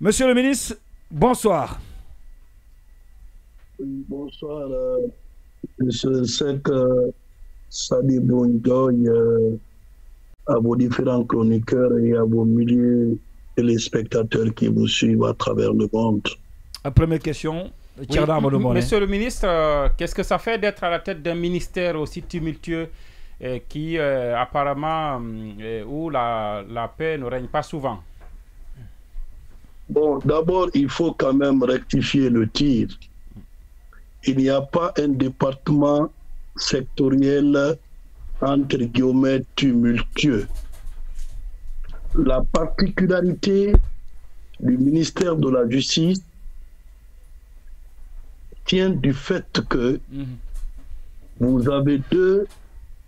Monsieur le ministre, bonsoir. Bonsoir, je sais que Sadi Bonjoy, à vos différents chroniqueurs et à vos milliers de téléspectateurs qui vous suivent à travers le monde. Première question, Monsieur le ministre, qu'est-ce que ça fait d'être à la tête d'un ministère aussi tumultueux qui apparemment, où la paix ne règne pas souvent? Bon, d'abord, il faut quand même rectifier le tir. Il n'y a pas un département sectoriel, entre guillemets, tumultueux. La particularité du ministère de la Justice tient du fait que vous avez deux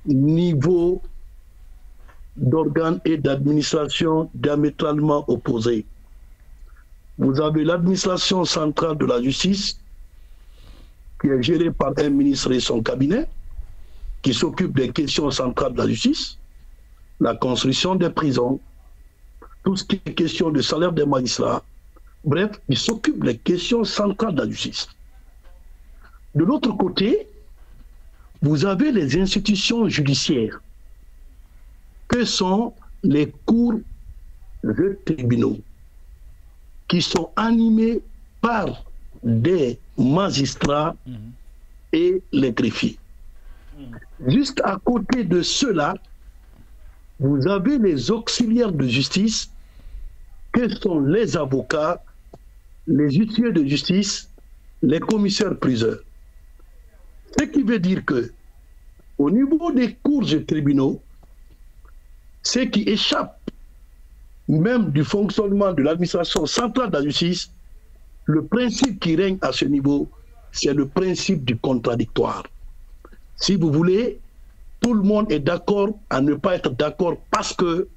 niveaux d'organes et d'administration diamétralement opposés. Vous avez l'administration centrale de la justice, qui est gérée par un ministre et son cabinet, qui s'occupe des questions centrales de la justice, la construction des prisons, tout ce qui est question de salaire des magistrats. Bref, il s'occupe des questions centrales de la justice. De l'autre côté, vous avez les institutions judiciaires, que sont les cours et tribunaux, qui sont animés par des magistrats et les greffiers. Juste à côté de cela, vous avez les auxiliaires de justice, que sont les avocats, les huissiers de justice, les commissaires-priseurs. Ce qui veut dire que, au niveau des cours et tribunaux, ce qui échappe même du fonctionnement de l'administration centrale de la justice, le principe qui règne à ce niveau, c'est le principe du contradictoire. Si vous voulez, tout le monde est d'accord à ne pas être d'accord parce que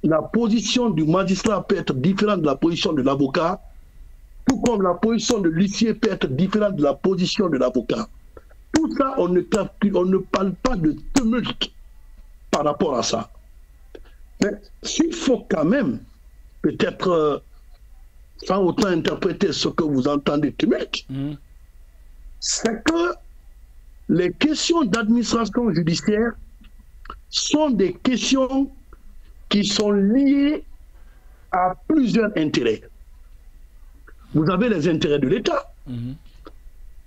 la position du magistrat peut être différente de la position de l'avocat, tout comme la position de l'huissier peut être différente de la position de l'avocat. Tout ça, on ne parle pas de tumulte par rapport à ça. Mais s'il faut quand même, peut-être, sans autant interpréter ce que vous entendez tumulte, c'est que les questions d'administration judiciaire sont des questions qui sont liées à plusieurs intérêts. Vous avez les intérêts de l'État,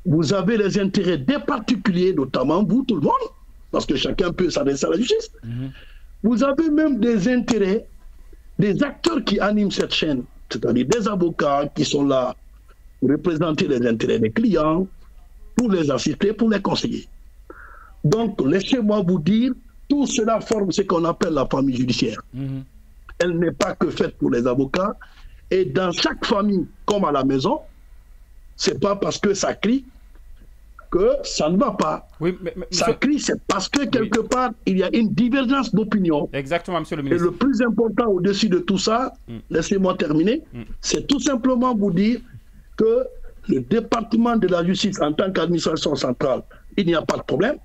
vous avez les intérêts des particuliers, notamment vous, tout le monde, parce que chacun peut s'adresser à la justice. Vous avez même des intérêts des acteurs qui animent cette chaîne, c'est-à-dire des avocats qui sont là pour représenter les intérêts des clients, pour les assister, pour les conseiller. Donc, laissez-moi vous dire, tout cela forme ce qu'on appelle la famille judiciaire. Elle n'est pas que faite pour les avocats, et dans chaque famille, comme à la maison, c'est pas parce que ça crie que ça ne va pas. Ça crie, c'est parce que quelque part, il y a une divergence d'opinion. Exactement, monsieur le ministre. Et le plus important au-dessus de tout ça, laissez-moi terminer, c'est tout simplement vous dire que le département de la justice en tant qu'administration centrale, il n'y a pas de problème.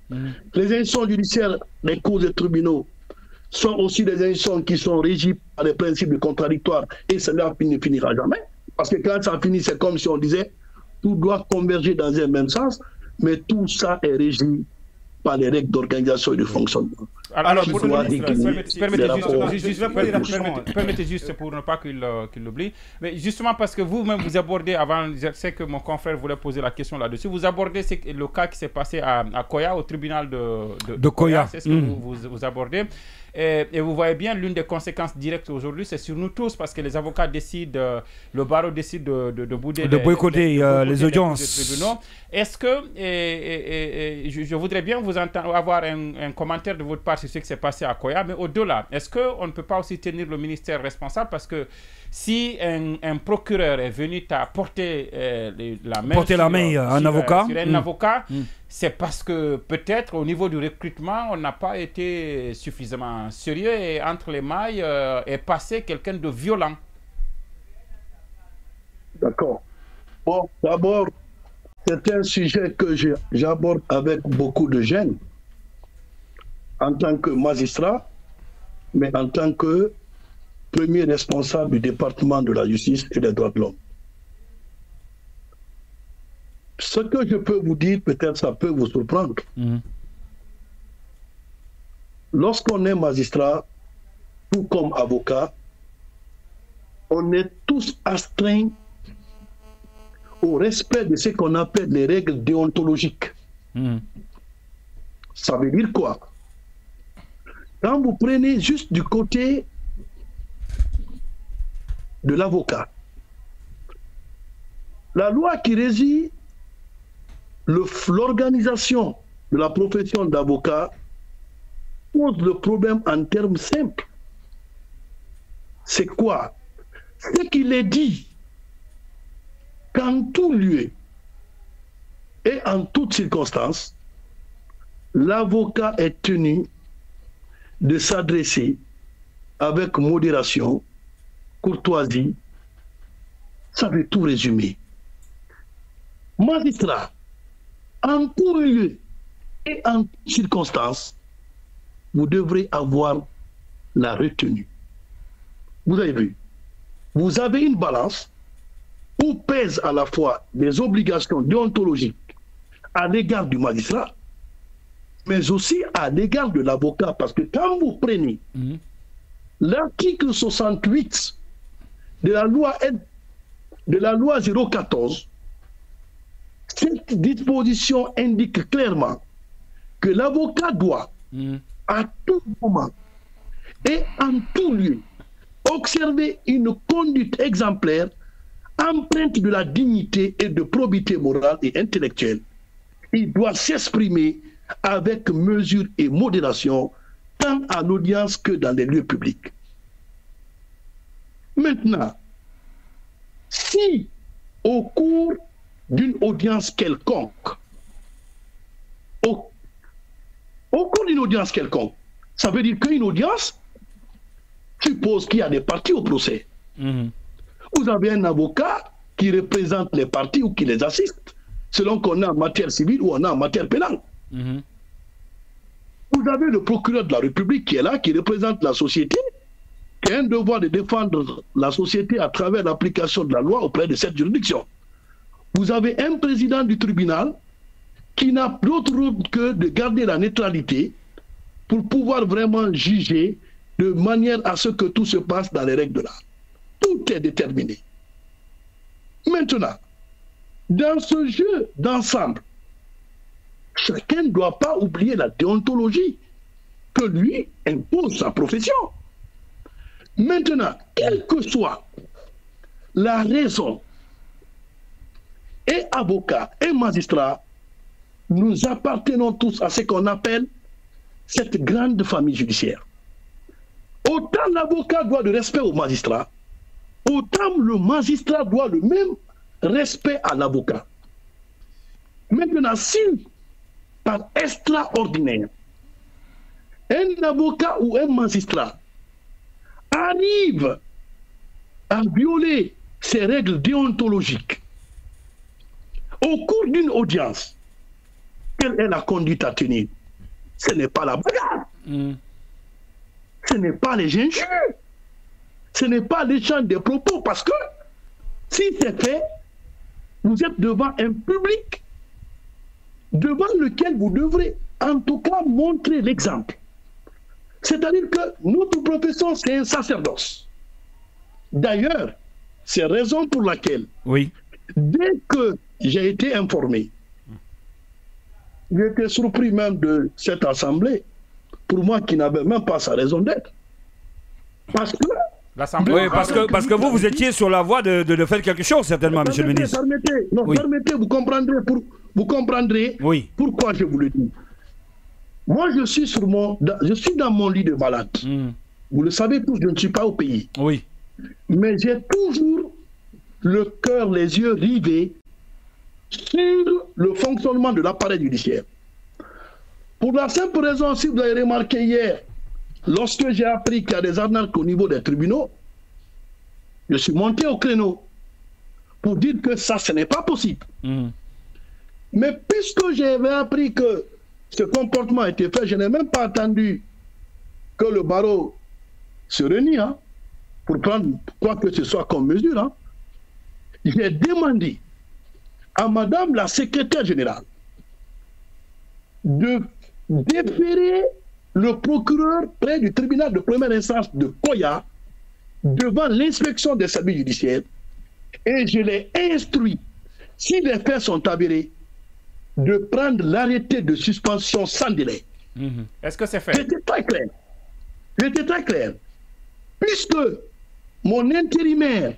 Les institutions judiciaires, les cours et tribunaux sont aussi des institutions qui sont régies par les principes de contradictoire et cela ne finira jamais. Parce que quand ça finit, c'est comme si on disait tout doit converger dans un même sens, mais tout ça est régi par les règles d'organisation et de fonctionnement. Alors, permettez juste pour ne pas qu'il l'oublie, mais justement parce que vous-même vous abordez, avant, je sais que mon confrère voulait poser la question là-dessus, vous abordez le cas qui s'est passé à Koya, au tribunal de Koya, c'est ce que vous abordez. Et vous voyez bien, l'une des conséquences directes aujourd'hui, c'est sur nous tous, parce que les avocats décident, le barreau décide de bouder de boycotter les audiences. Est-ce que, je voudrais bien vous entendre, avoir un commentaire de votre part sur ce qui s'est passé à Koya, mais au-delà, est-ce qu'on ne peut pas aussi tenir le ministère responsable, parce que si un procureur est venu porter la main sur un avocat, c'est parce que peut-être au niveau du recrutement, on n'a pas été suffisamment sérieux et entre les mailles est passé quelqu'un de violent. D'accord. Bon, d'abord, c'est un sujet que j'aborde avec beaucoup de gêne en tant que magistrat, mais en tant que premier responsable du département de la justice et des droits de l'homme. Ce que je peux vous dire, peut-être ça peut vous surprendre. Lorsqu'on est magistrat, tout comme avocat, on est tous astreints au respect de ce qu'on appelle les règles déontologiques. Ça veut dire quoi? Quand vous prenez juste du côté de l'avocat, la loi qui régit l'organisation de la profession d'avocat pose le problème en termes simples. C'est quoi? C'est qu'il est dit qu'en tout lieu et en toute circonstance, l'avocat est tenu de s'adresser avec modération, courtoisie. Ça veut tout résumer. Magistrat, en tout lieu et en toute circonstance, vous devrez avoir la retenue. Vous avez vu, vous avez une balance où pèsent à la fois des obligations déontologiques à l'égard du magistrat, mais aussi à l'égard de l'avocat. Parce que quand vous prenez l'article 68 de la loi 014, cette disposition indique clairement que l'avocat doit, à tout moment et en tout lieu, observer une conduite exemplaire empreinte de la dignité et de probité morale et intellectuelle. Il doit s'exprimer avec mesure et modération, tant à l'audience que dans les lieux publics. Maintenant, si au cours d'une audience quelconque, ça veut dire qu'une audience suppose qu'il y a des parties au procès. Vous avez un avocat qui représente les parties ou qui les assiste, selon qu'on est en matière civile ou on est en matière pénale. Vous avez le procureur de la République qui est là, qui représente la société, qui a un devoir de défendre la société à travers l'application de la loi auprès de cette juridiction. Vous avez un président du tribunal qui n'a d'autre rôle que de garder la neutralité pour pouvoir vraiment juger de manière à ce que tout se passe dans les règles de l'art. Tout est déterminé. Maintenant, dans ce jeu d'ensemble, chacun ne doit pas oublier la déontologie que lui impose sa profession. Maintenant, quelle que soit la raison, et avocat et magistrat, nous appartenons tous à ce qu'on appelle cette grande famille judiciaire. Autant l'avocat doit le respect au magistrat, autant le magistrat doit le même respect à l'avocat. Maintenant, si par extraordinaire, un avocat ou un magistrat arrive à violer ces règles déontologiques au cours d'une audience, quelle est la conduite à tenir? Ce n'est pas la bagarre, ce n'est pas les injures, ce n'est pas l'échange des propos, parce que si c'est fait, vous êtes devant un public devant lequel vous devrez en tout cas montrer l'exemple. C'est-à-dire que notre profession, c'est un sacerdoce. D'ailleurs, c'est la raison pour laquelle, dès que j'ai été informé, j'étais surpris même de cette assemblée, pour moi qui n'avait même pas sa raison d'être. Parce que... Oui, parce que vous étiez sur la voie de faire quelque chose, certainement, monsieur le ministre. Permettez, vous comprendrez pourquoi je vous le dis. Moi, je suis dans mon lit de malade. Vous le savez tous, je ne suis pas au pays. Mais j'ai toujours le cœur, les yeux rivés sur le fonctionnement de l'appareil judiciaire. Pour la simple raison, si vous avez remarqué hier, lorsque j'ai appris qu'il y a des arnaques au niveau des tribunaux, je suis monté au créneau pour dire que ça, ce n'est pas possible. Mais puisque j'avais appris que ce comportement a été fait, je n'ai même pas attendu que le barreau se réunisse. pour prendre quoi que ce soit comme mesure, hein, j'ai demandé à Madame la secrétaire générale de déférer le procureur près du tribunal de première instance de Koya devant l'inspection des services judiciaires et je l'ai instruit, si les faits sont avérés, de prendre l'arrêté de suspension sans délai. Est-ce que c'est fait? J'étais très clair. J'étais très clair. Puisque mon intérimaire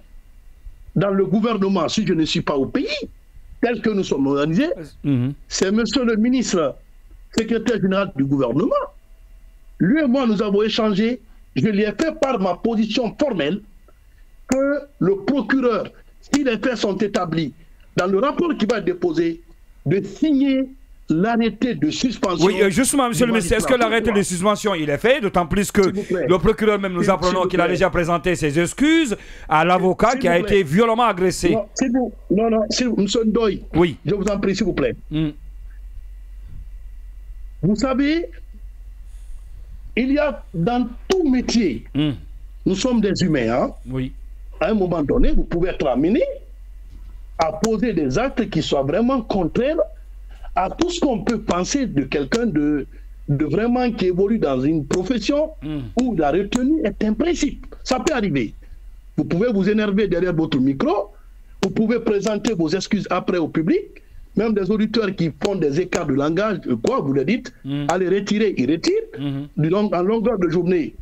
dans le gouvernement, si je ne suis pas au pays, tel que nous sommes organisés, c'est monsieur le ministre, secrétaire général du gouvernement. Lui et moi, nous avons échangé. Je lui ai fait par ma position formelle que le procureur, si les faits sont établis, dans le rapport qui va être déposé, de signer l'arrêté de suspension. Oui, justement, monsieur le ministre, est-ce que l'arrêté de suspension, il est fait? D'autant plus que le procureur même nous apprenons qu'il a déjà présenté ses excuses à l'avocat qui a été violemment agressé. Non, monsieur Ndoye, oui. Je vous en prie, s'il vous plaît. Vous savez, il y a dans tout métier, nous sommes des humains, hein? Oui. À un moment donné, vous pouvez être amené à poser des actes qui soient vraiment contraires à tout ce qu'on peut penser de quelqu'un de vraiment qui évolue dans une profession où la retenue est un principe. Ça peut arriver. Vous pouvez vous énerver derrière votre micro, vous pouvez présenter vos excuses après au public, même des auditeurs qui font des écarts de langage, quoi, vous le dites, allez retirer, ils retirent, en longueur de journée,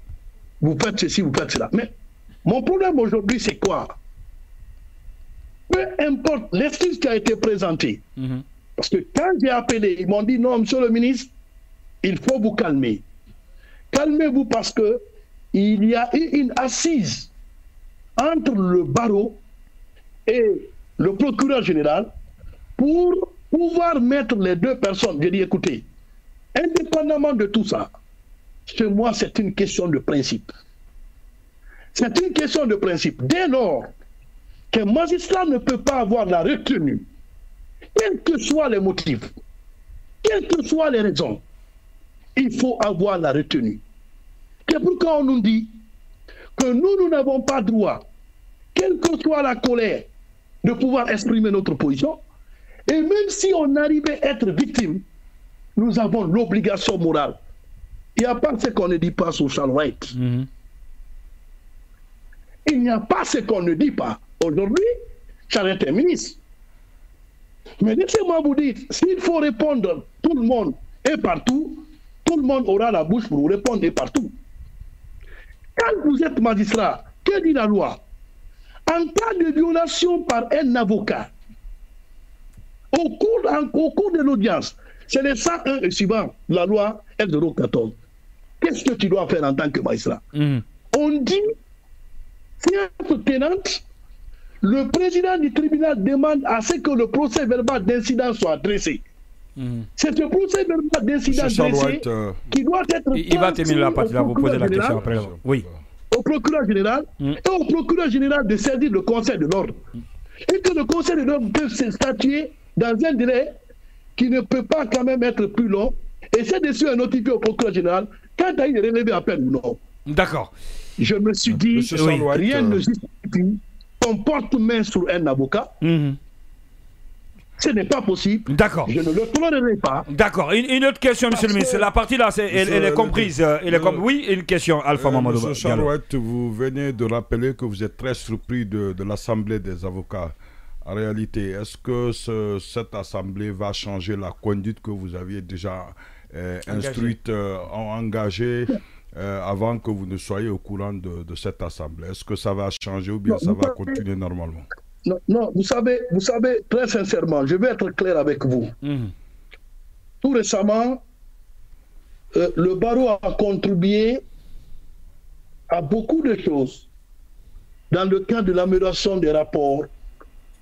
vous faites ceci, vous faites cela. Mais mon problème aujourd'hui, c'est quoi? Peu importe l'excuse qui a été présentée, parce que quand j'ai appelé, ils m'ont dit non, monsieur le ministre, il faut vous calmer. Calmez-vous parce que il y a eu une assise entre le barreau et le procureur général pour pouvoir mettre les deux personnes. J'ai dit écoutez, indépendamment de tout ça, chez moi c'est une question de principe. C'est une question de principe. Dès lors qu'un magistrat ne peut pas avoir la retenue, quels que soient les motifs, quelles que soient les raisons, il faut avoir la retenue. C'est pourquoi on nous dit que nous n'avons pas droit, quelle que soit la colère, de pouvoir exprimer notre position. Et même si on arrivait à être victime, nous avons l'obligation morale. Il n'y a pas ce qu'on ne dit pas social right. Il n'y a pas ce qu'on ne dit pas. Aujourd'hui, Charles ministre. Mais laissez-moi vous dire, s'il faut répondre tout le monde et partout, tout le monde aura la bouche pour vous répondre et partout. Quand vous êtes magistrat, que dit la loi? En cas de violation par un avocat, au cours de l'audience, c'est les 101 et suivant la loi L014. Qu'est-ce que tu dois faire en tant que magistrat? On dit, séance tenante, le président du tribunal demande à ce que le procès verbal d'incident soit dressé. C'est ce procès verbal d'incident dressé qui doit être... Il va terminer la partie là, vous posez la question après. Oui. Au procureur général et au procureur général de saisir le conseil de l'ordre. Et que le conseil de l'ordre peut se statuer dans un délai qui ne peut pas quand même être plus long. Et c'est dessus à notifier au procureur général quand il est relevé à peine ou non. D'accord. Je me suis dit, rien ne justifie qu'on porte main sur un avocat. Ce n'est pas possible. D'accord. Je ne le tolérerai pas. D'accord. Une autre question, monsieur le ministre. La partie là, elle est comprise. Oui, une question, Alpha Mamadou. Monsieur Charouette, vous venez de rappeler que vous êtes très surpris de l'Assemblée des avocats. En réalité, est-ce que cette Assemblée va changer la conduite que vous aviez déjà instruite, engagée avant que vous ne soyez au courant de cette Assemblée? Est-ce que ça va changer ou bien ça va continuer normalement? Non, vous savez, très sincèrement, je vais être clair avec vous. Tout récemment, le barreau a contribué à beaucoup de choses dans le cadre de l'amélioration des rapports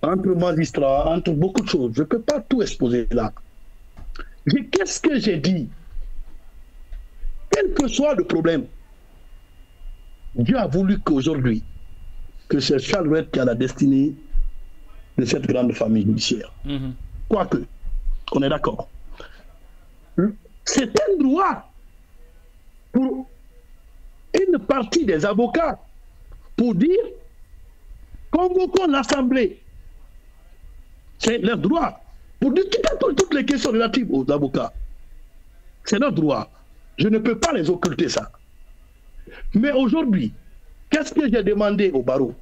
entre magistrats, entre beaucoup de choses. Je ne peux pas tout exposer là. Qu'est-ce que j'ai dit? Quel que soit le problème, Dieu a voulu qu'aujourd'hui, que c'est Charles qui a la destinée de cette grande famille judiciaire. Quoique, on est d'accord. C'est un droit pour une partie des avocats pour dire convoquons l'Assemblée. C'est leur droit. Pour discuter toutes les questions relatives aux avocats. C'est leur droit. Je ne peux pas les occulter ça. Mais aujourd'hui, qu'est-ce que j'ai demandé au barreau?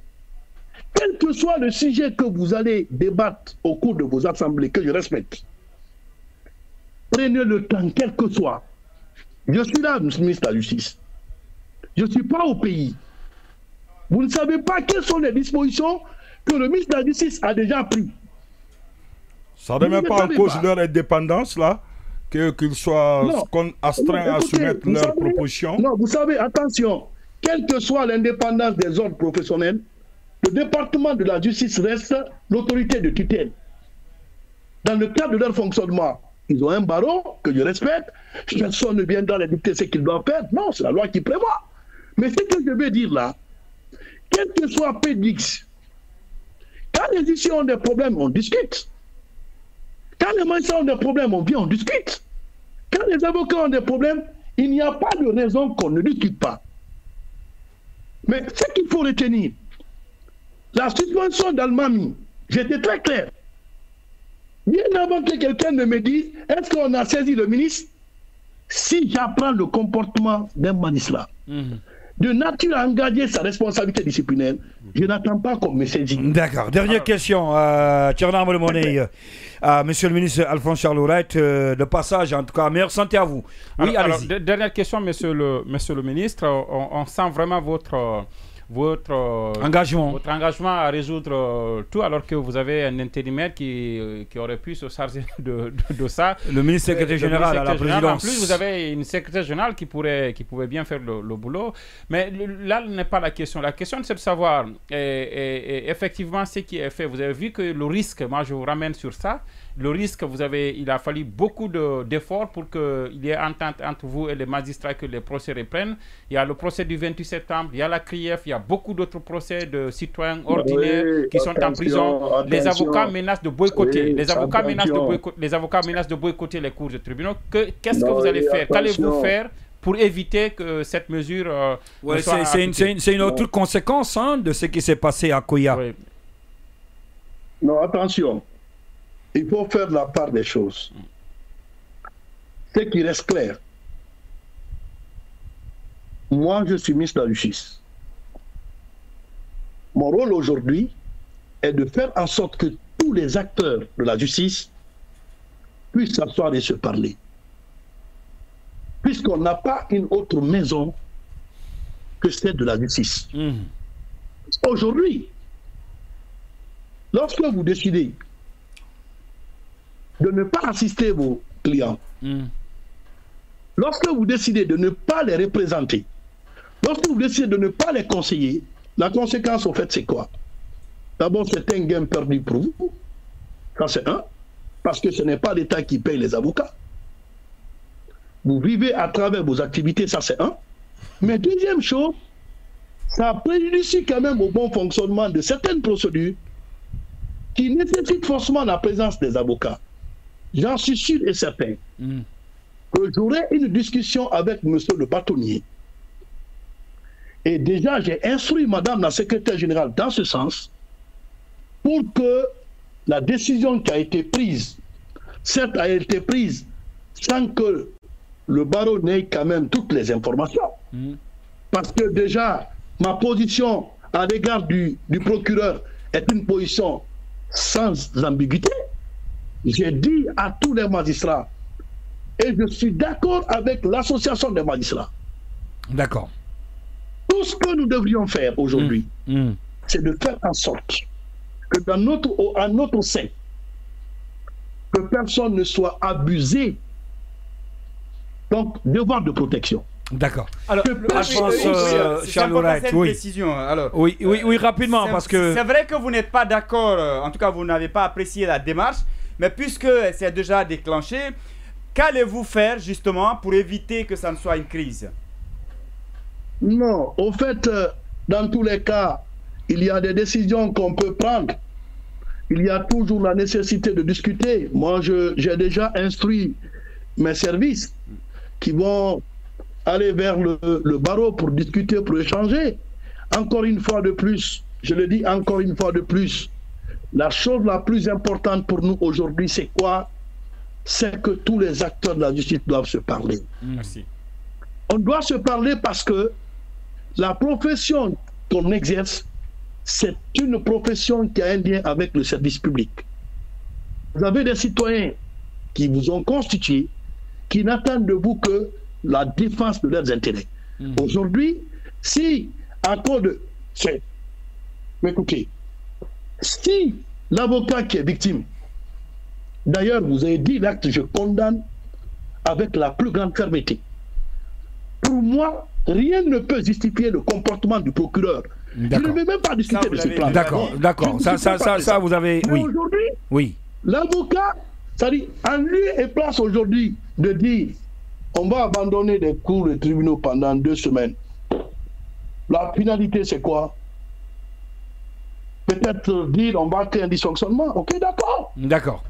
Quel que soit le sujet que vous allez débattre au cours de vos assemblées, que je respecte, prenez le temps, quel que soit. Je suis là, ministre de la Justice. Je ne suis pas au pays. Vous ne savez pas quelles sont les dispositions que le ministre de la Justice a déjà prises. Ça ne met pas en cause leur indépendance, là, qu'ils soient astreints à soumettre leurs propositions? Non, vous savez, attention, quelle que soit l'indépendance des ordres professionnels, le département de la justice reste l'autorité de tutelle. Dans le cadre de leur fonctionnement, ils ont un barreau que je respecte, personne ne viendra les dicter ce qu'ils doivent faire. Non, c'est la loi qui prévoit. Mais ce que je veux dire là, quel que soit PDX, quand les issues ont des problèmes, on discute. Quand les magistrats ont des problèmes, on vient, on discute. Quand les avocats ont des problèmes, il n'y a pas de raison qu'on ne discute pas. Mais ce qu'il faut retenir, la suspension d'Almami, j'étais très clair. Bien avant que quelqu'un ne me dise, est-ce qu'on a saisi le ministre? Si j'apprends le comportement d'un magistrat, de nature à engager sa responsabilité disciplinaire, je n'attends pas qu'on me saisisse. D'accord. Dernière question, Thierno Money, monsieur le ministre Alphonse Charles Oulait, de passage, en tout cas, meilleure santé à vous. Oui, allez-y. Dernière question, monsieur le ministre. On sent vraiment votre engagement à résoudre tout, alors que vous avez un intérimaire qui aurait pu se charger de ça. Le ministre secrétaire général à la présidence. En plus, vous avez une secrétaire générale qui pouvait bien faire le boulot. Mais là n'est pas la question. La question, c'est de savoir effectivement ce qui est fait. Vous avez vu que le risque, moi je vous ramène sur ça, le risque, il a fallu beaucoup d'efforts pour qu'il y ait entente entre vous et les magistrats, que les procès reprennent. Il y a le procès du 28 septembre, il y a la CRIEF, il y a beaucoup d'autres procès de citoyens ordinaires qui sont en prison. Les avocats menacent de boycotter. Les avocats menacent de boycotter les cours de tribunaux. Qu'est-ce que vous allez faire? Qu'allez-vous faire pour éviter que cette mesure soit appliquée? C'est une autre conséquence de ce qui s'est passé à Koya. Oui. Non, attention. Il faut faire la part des choses. Ce qui reste clair. Moi, je suis ministre de la Justice. Mon rôle aujourd'hui est de faire en sorte que tous les acteurs de la justice puissent s'asseoir et se parler. Puisqu'on n'a pas une autre maison que celle de la justice. Aujourd'hui, lorsque vous décidez de ne pas assister vos clients, lorsque vous décidez de ne pas les représenter, lorsque vous décidez de ne pas les conseiller, la conséquence au fait c'est quoi? D'abord, c'est un gain perdu pour vous. Ça c'est un, parce que ce n'est pas l'État qui paye les avocats. Vous vivez à travers vos activités, ça c'est un. Mais deuxième chose, ça préjudicie quand même au bon fonctionnement de certaines procédures qui nécessitent forcément la présence des avocats. J'en suis sûr et certain que j'aurai une discussion avec monsieur le bâtonnier. Et déjà, j'ai instruit madame la secrétaire générale dans ce sens pour que la décision qui a été prise, certes a été prise sans que le barreau n'ait quand même toutes les informations. Parce que déjà, ma position à l'égard du procureur est une position sans ambiguïté. J'ai dit à tous les magistrats, et je suis d'accord avec l'association des magistrats. D'accord. Tout ce que nous devrions faire aujourd'hui, c'est de faire en sorte que à notre sein, que personne ne soit abusé. Donc, devoir de protection. D'accord. Alors, précision. Alors, oui, rapidement, parce que... C'est vrai que vous n'êtes pas d'accord, en tout cas, vous n'avez pas apprécié la démarche, mais puisque c'est déjà déclenché, qu'allez-vous faire, justement, pour éviter que ça ne soit une crise? Non, au fait, dans tous les cas, il y a des décisions qu'on peut prendre. Il y a toujours la nécessité de discuter. Moi, j'ai déjà instruit mes services qui vont aller vers le barreau pour discuter, pour échanger. encore une fois de plus, je le dis encore une fois de plus, la chose la plus importante pour nous aujourd'hui, c'est quoi? C'est que tous les acteurs de la justice doivent se parler. Merci. On doit se parler parce que la profession qu'on exerce, c'est une profession qui a un lien avec le service public. Vous avez des citoyens qui vous ont constitué, qui n'attendent de vous que la défense de leurs intérêts. Aujourd'hui, si, à cause de... Écoutez, si l'avocat qui est victime, d'ailleurs, vous avez dit l'acte, je condamne avec la plus grande fermeté. Pour moi, rien ne peut justifier le comportement du procureur. Je ne vais même pas discuter de ce plan. D'accord, d'accord. Ça, vous avez... Mais aujourd'hui, oui. L'avocat, c'est-à-dire, en lieu et place aujourd'hui de dire on va abandonner les cours de tribunaux pendant 2 semaines. La finalité, c'est quoi? Peut-être dire on va créer un dysfonctionnement. Ok, d'accord. D'accord.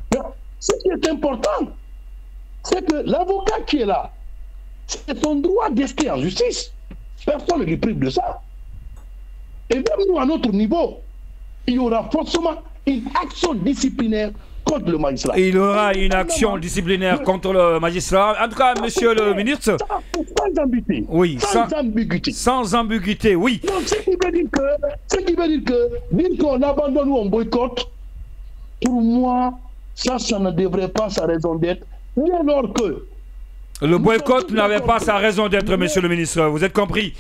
Ce qui est important, c'est que l'avocat qui est là, c'est son droit d'ester en justice. Personne ne lui prive de ça. Et même nous, à notre niveau, il y aura forcément une action disciplinaire contre le magistrat. Il y aura une action disciplinaire contre le magistrat. En tout cas, monsieur le ministre... Sans ambiguïté. Oui, sans ambiguïté. Sans ambiguïté, oui. Donc, ce qui veut dire que dire qu'on abandonne ou on boycotte, pour moi, ça ne devrait pas sa raison d'être. Dès lors que... Le boycott n'avait pas sa raison d'être, monsieur le ministre. Vous êtes compris.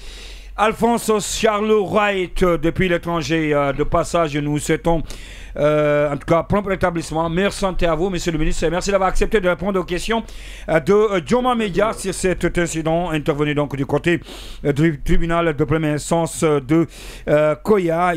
Alphonse Charles Wright, depuis l'étranger, de passage, nous souhaitons en tout cas prompt rétablissement. Meilleure santé à vous, monsieur le ministre. Merci d'avoir accepté de répondre aux questions de Joma Media sur cet incident intervenu donc du côté du tribunal de première instance de Koya.